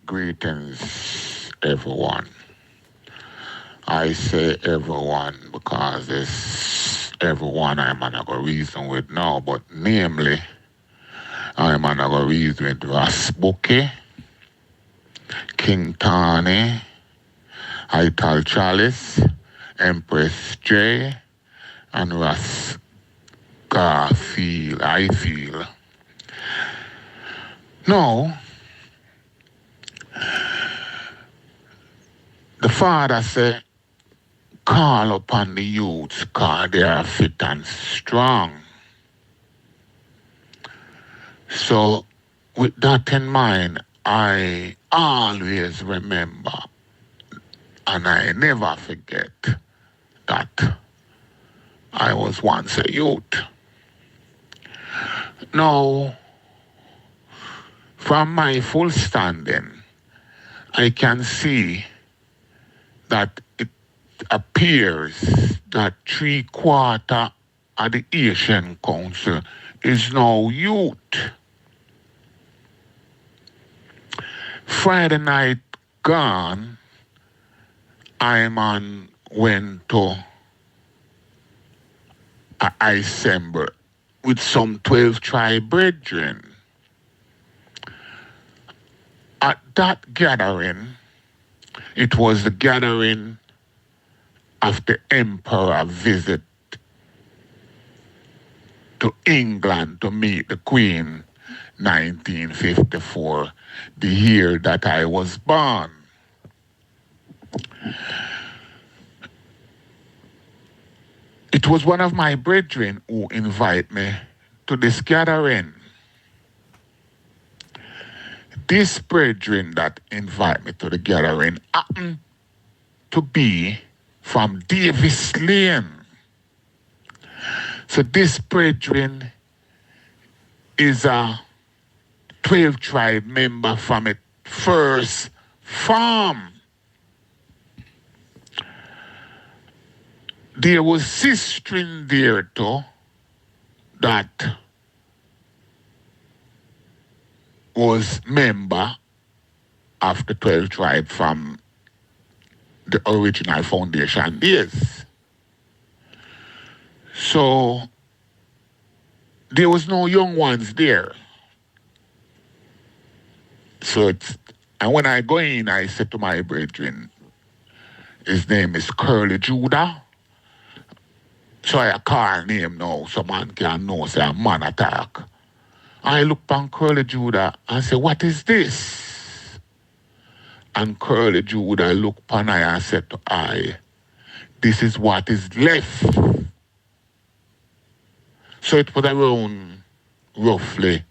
Greetings, everyone. I say everyone because it's everyone I'm gonna go reason with now, but namely, I'm gonna go reason with Rasbuki, King Tani, Ital Chalice, Empress J, and Ras Garfield, I feel. No, the father said, call upon the youths because they are fit and strong. So, with that in mind, I always remember and I never forget that I was once a youth. Now, from my full standing, I can see that it appears that 3/4 of the Asian Council is now youth. Friday night gone, I man went to a assembly with some 12 tribe brethren. At that gathering, it was the gathering of the emperor visit to England to meet the Queen, 1954, the year that I was born. It was one of my brethren who invited me to this gathering. This brethren that invited me to the gathering happened to be from Davis Lane. So this brethren is a 12 tribe member from its first farm. There was sister in there too that was member of the 12 tribe from the original foundation days. So there was no young ones there. And when I go in, I said to my brethren, his name is Curly Judah. So I call name now so man can know say a man attack. I look on Curly Judah and say, what is this? And Curly Judah look upon I and said to I, this is what is left. So it was around roughly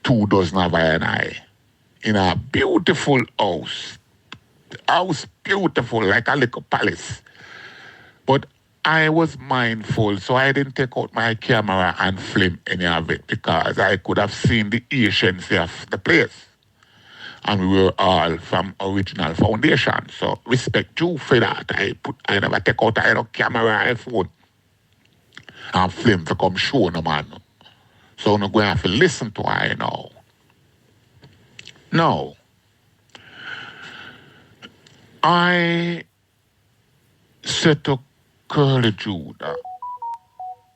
24 of I and I in a beautiful house. The house beautiful, like a little palace. But I was mindful, so I didn't take out my camera and film any of it because I could have seen the anciency of the place. And we were all from original foundation. So respect you for that. I never take out a camera or phone and film to come show no man. So I'm going to have to listen to I now. No. I said to Curly Judah,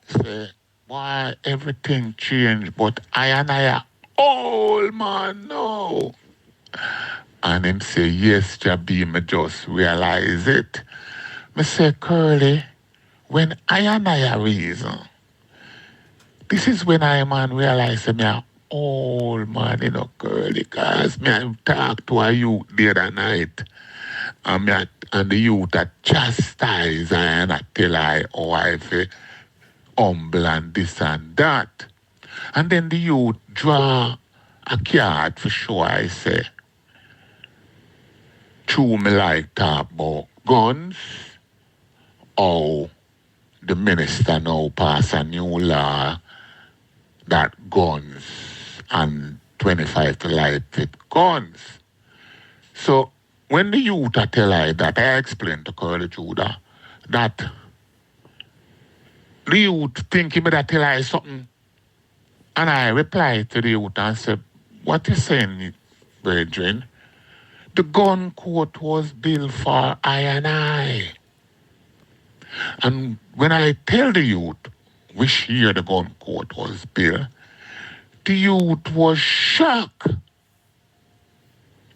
say, why everything changed, but I and I are old man now. And him say, yes, Jabi, me just realize it. Me say, Curly, when I and I are reason, this is when I man realize me a old man, Curly, cause me I talk to a youth the other night. And the youth that chastise and I tell I how I feel humble and this and that. And then the youth draw a card for sure I say, true me like talk about guns, how the minister now pass a new law that guns and 25 to life with guns. So when the youth tell I that, I explained to Curly Judah that the youth think he better tell I something. And I replied to the youth and said, what you saying, brethren? The gun court was built for I and I. And when I tell the youth which year the gun court was built, the youth was shocked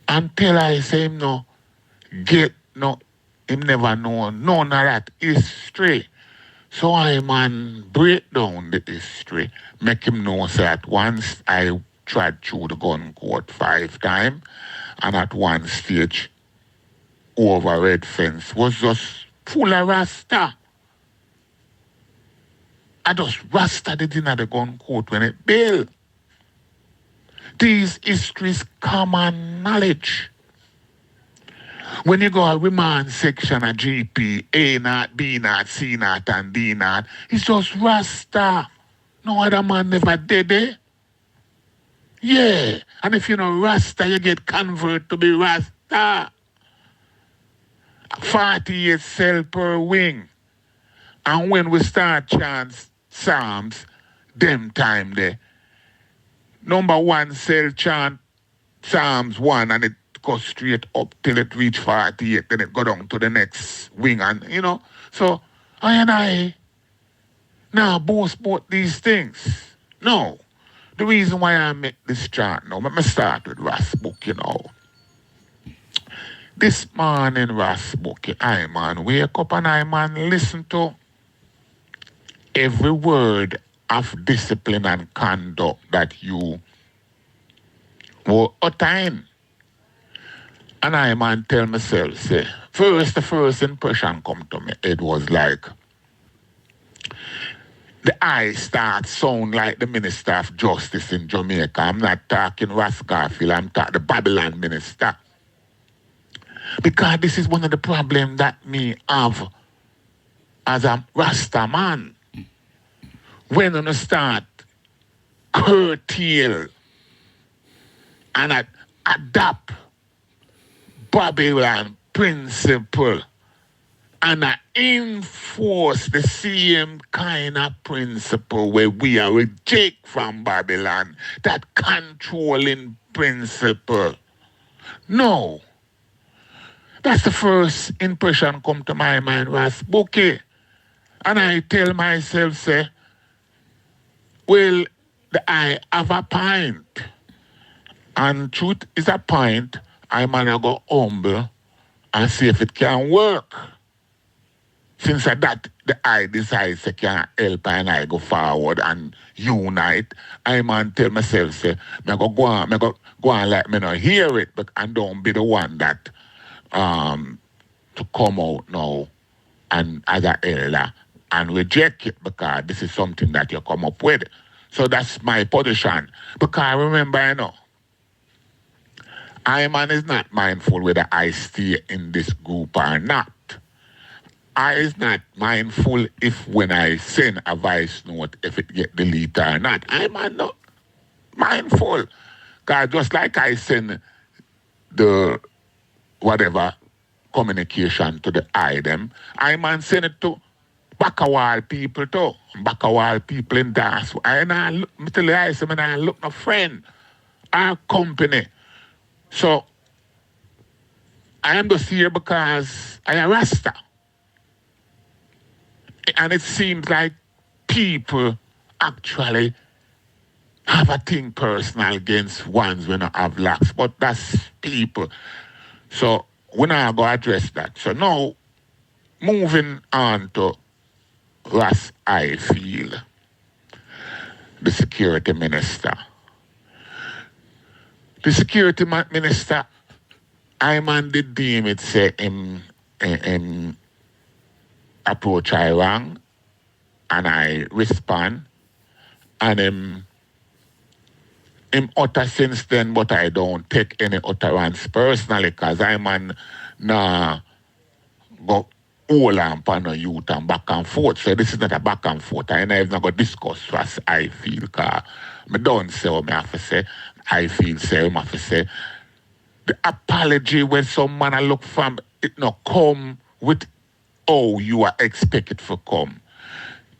until I say him no get no him never know none of that history. So I man break down the history, make him know say at once I tried through the gun court 5 times, and at one stage over red fence was just full of Rasta. I just Rasta did in the gun court when it built. These histories common knowledge. When you go a remand section of GP, A not, B not, C not, and D not, it's just Rasta. No other man never did it. Yeah. And if you know Rasta, you get convert to be Rasta. 48 cell per wing. And when we start chant Psalms, them time there, number 1 cell chant Psalms 1 and it goes straight up till it reach 48, then it go down to the next wing and So I now boast about these things. No. The reason why I make this chant now, let me start with Ras book, This morning Ras book, I man wake up and I man listen to every word of discipline and conduct that you were uttering. And I man tell myself, say, the first impression come to me, it was like, the I start sound like the Minister of Justice in Jamaica. I'm not talking Ras Garfield, I'm talking the Babylon Minister. Because this is one of the problems that me have as a Rasta man. When you start curtail and adapt Babylon principle and enforce the same kind of principle where we are reject from Babylon, that controlling principle. No. That's the first impression come to my mind was bouquet. And I tell myself, say, well, I have a point. And truth is a point, I'm gonna go humble and see if it can work. Since that the I decides I can help and I go forward and unite, I man tell myself, say, me go on like me not hear it, but and don't be the one that to come out now and as an elder and reject it because this is something that you come up with. So that's my position. Because remember, I man is not mindful whether I stay in this group or not. I is not mindful if when I send a voice note, if it get deleted or not. I man not mindful. Because just like I send the whatever communication to the them, I man send it to Backawal people too. Backawal people in dance. I tell you, I say, I look no friend, our company. So I am just here because I am Rasta. And it seems like people actually have a thing personal against ones when I have locks, but that's people. So we're not going to address that. So now, moving on to Ras I feel, the security minister. The security minister, I man did deem it say him approach I wrong and I respond and him utter since then, but I don't take any utterance personally because I man nah go hold on upon a youth and back and forth. So this is not a back and forth. I never even go discuss what I feel because I don't say what I have to say. I feel say what I have to say. The apology when some man I look from it not come with how you are expected to come.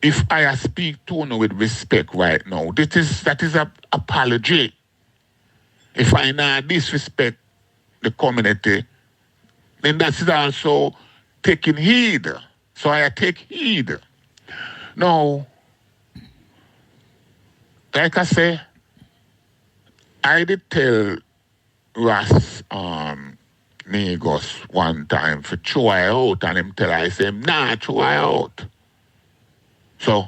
If I speak to you with respect right now, that is an apology. If I not disrespect the community, then that is also taking heed. So I take heed. Now, like I say, I did tell Ras Negos one time for throw I out, and him tell I say, nah, throw I out. So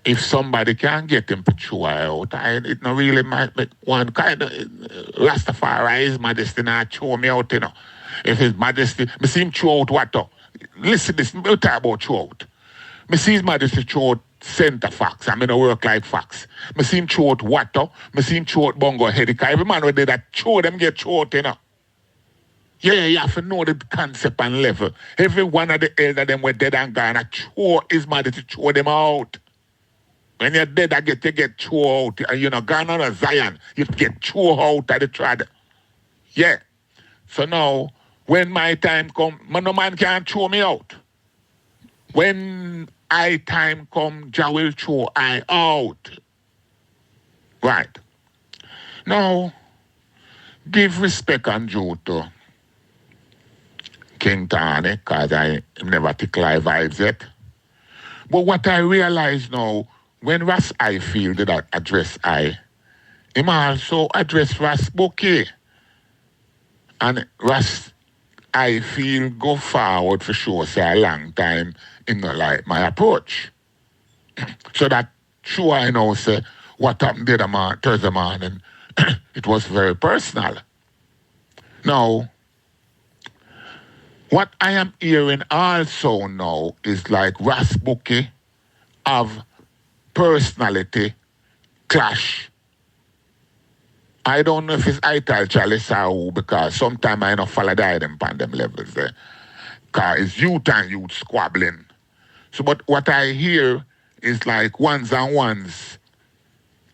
if somebody can get him to throw I out, it not really might make one kind of Rastafari, His Majesty not throw me out, you know. If His Majesty, me see him throw out what though? Listen this, me talk about throw out. Me see His Majesty throw out center facts. I mean, I work like facts. Me see him throw out what though? Me see him throw out bongo heady. Cause every man who did that throw them get throw out, you know. Yeah, you have to know the concept and level. Every one of the elder them were dead and gone. I throw His Majesty throw them out. When you're dead, you get thrown out. And you're not gone on a Zion. You get thrown out of the trad. Yeah. So now, when my time come, no man can throw me out. When I time come, Jah will throw I out. Right. Now, give respect and due to King Tani, because I never tickle vibes yet. But what I realize now, when Ras I feel did that address I, him also address Ras Bouquet. And Ras I feel go forward for sure, say a long time in the like my approach. So that sure I know say what happened the other Thursday morning, it was very personal. Now, what I am hearing also now is like Ras Bouquet have personality clash. I don't know if it's Ital Chalice or who, because sometimes I don't follow them on them levels there. Because it's youth and youth squabbling. So, but what I hear is like ones and ones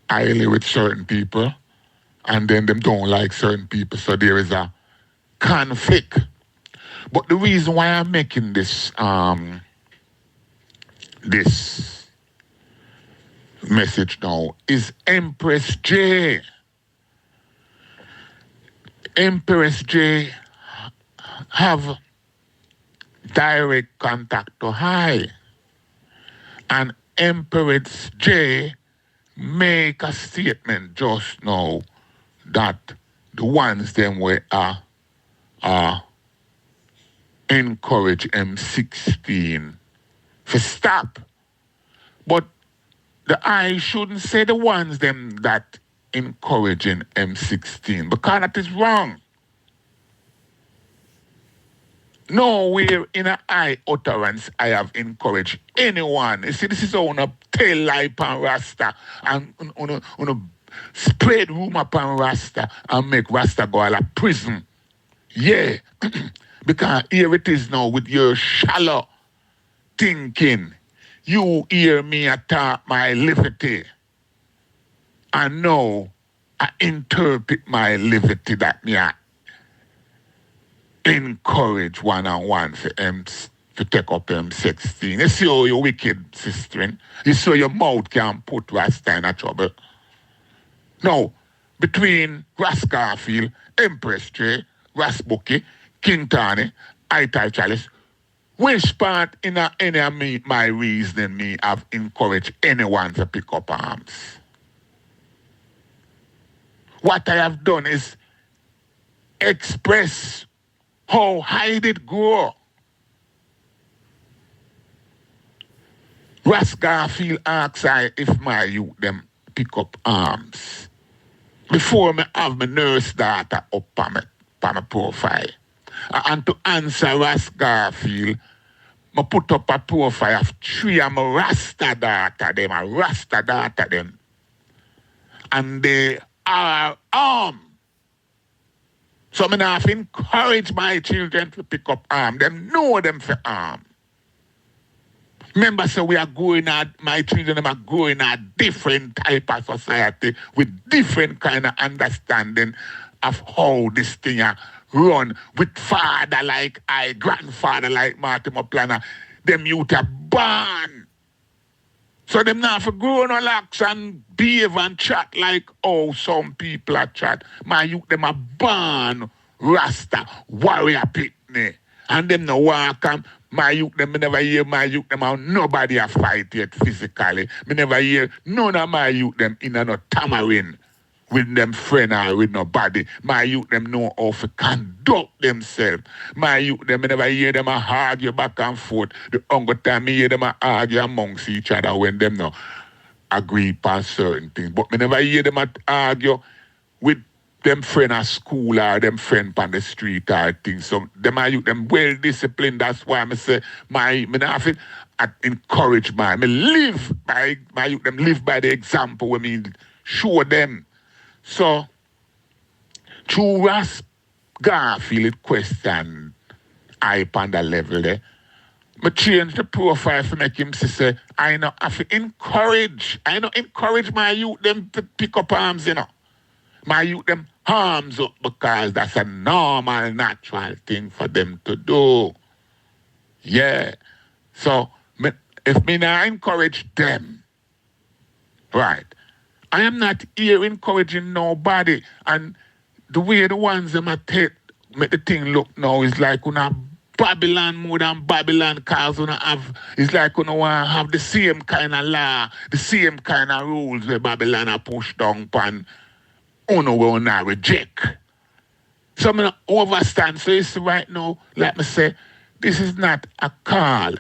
highly with certain people, and then them don't like certain people. So there is a conflict. But the reason why I'm making this this message now is Empress J. Empress J have direct contact to High. And Empress J make a statement just now that the ones them were encourage M16 to stop. But the I shouldn't say the ones them that encouraging M16 because that is wrong. Nowhere in an I utterance I have encouraged anyone. You see, this is how I tell lie upon Rasta and spread rumor upon Rasta and make Rasta go to prison. Yeah, because here it is now with your shallow thinking. You hear me attack my liberty. And now I interpret my liberty that me I encourage one-on-one for to take up M16. You see how you wicked, sister. You see how your mouth can put Rasta in a trouble. Now, between Ras Garfield, Empress J, Ras Bouquet, King Tani, Ital Chalice, which part in any of my reasoning me have encouraged anyone to pick up arms? What I have done is express how high did grow. Ras Garfield asks I if my youth them pick up arms. Before me have my nurse daughter up on my profile. And to answer Ras Garfield, I put up a profile of 3 of my Rasta daughter them. And they are armed. So I have to encourage my children to pick up arms. Them know them for arm. Remember, so we are growing at, my children are growing a different type of society with different kind of understanding of how this thing run with father like I, grandfather like Martin Planner. Them youth are born So them now for grow no locks and behave and chat like oh some people are chat. My youth them a born Rasta warrior pitney. And them no walk and my youth them me never hear my youth them how nobody a fight yet physically. Me never hear none of my youth them in a no tamarind with them friend or with nobody. My youth them know how to conduct themselves. My youth them me never hear them a argue back and forth. The only time me hear them a argue amongst each other when them no agree upon certain things. But me never hear them a argue with them friend at school or them friend on the street or things. So them are youth them well disciplined. That's why I say me not have to encourage me live by my youth them live by the example when me show them. So, through Ras Garfield question, I on the level there, I change the profile to make him say, I know have to encourage my youth them to pick up arms, My youth them arms up because that's a normal, natural thing for them to do. Yeah. So, if me not encourage them, right, I am not here encouraging nobody. And the way the ones that make the thing look now is like una Babylon more than Babylon cause una have it's like una want to have the same kind of law, the same kind of rules where Babylon are pushed down upon una will not reject. So I overstand. So it's right now, like me say, this is not a call.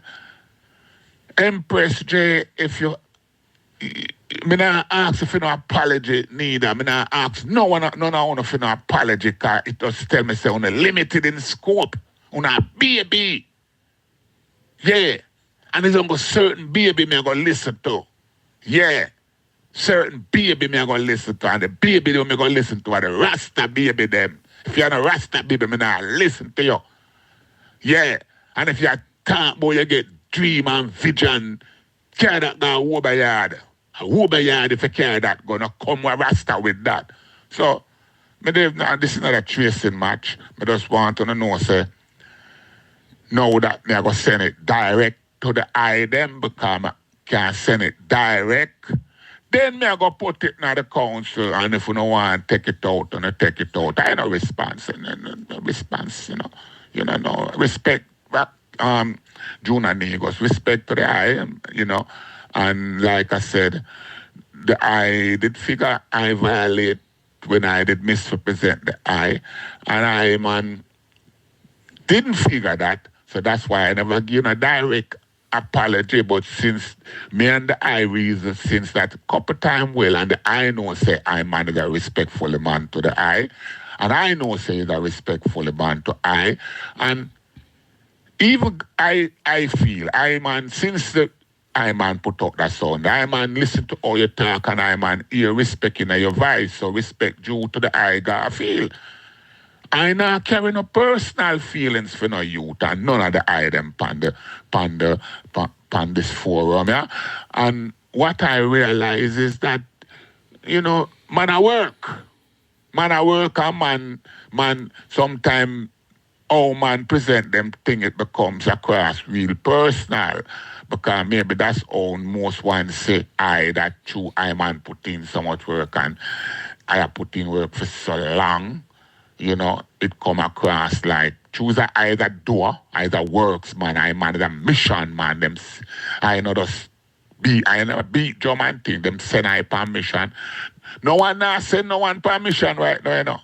Empress J, if you me not ask if you no apology neither. Me not ask none of you no apology because it just tell me say on limited in scope. On a baby. Yeah. And it's only certain baby me gonna listen to. Yeah. Certain baby me gonna listen to. And the baby me gonna listen to are the Rasta baby them. If you're a Rasta baby, me not listen to you. Yeah. And if you can't boy you get dream and vision, carry that down over yard. Over yard if you carry that, gonna come with Rasta with that. So, this is not a tracing match. I just want to know, say, now that me I go send it direct to the eye them because I can send it direct. Then me I go put it in the council and if you don't want to take it out, and take it out. I no response, no response, no respect. Juna Negos, respect to the eye, And like I said, the eye did figure I violate when I did misrepresent the eye. And I, man, didn't figure that. So that's why I never give a direct apology. But since me and the eye reason, since that couple time well, and the eye know say I man is a respectful man to the eye. And I know say is a respectful man to I. And even I feel, I man, since the I man put up that sound, I man listen to all you talk and I man hear respect in your voice, so respect due to the I got feel. I not carry no personal feelings for no youth and none of the I them pan this forum, yeah. And what I realize is that, man I work and man sometime how man present them thing, it becomes across real personal. Because maybe that's all most ones say that true I man put in so much work and I have put in work for so long, it come across like choose either door, either works man, I man is a mission man, them I know just I never beat drum and thing, them send I permission. No one now send no one permission right now,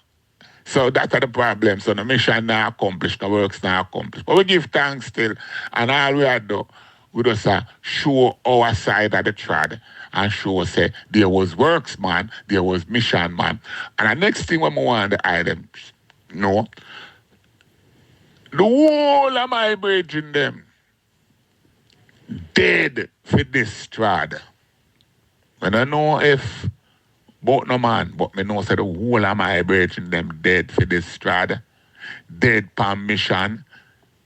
So that's the problem. So the mission now accomplished, the works now accomplished. But we give thanks still. And all we do, we just show our side of the trad and show say there was works man, there was mission man. And the next thing when we want the item, the whole of my bridging them dead for this trad. I don't know if but no man, but me know say the whole of my brethren them dead for this strad. Dead permission.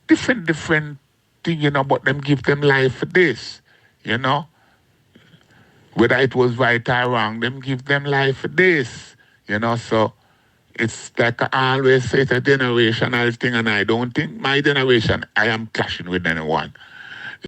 Different thing, but them give them life for this. Whether it was right or wrong, them give them life for this. So it's like I always say it's a generational thing and I don't think my generation I am clashing with anyone.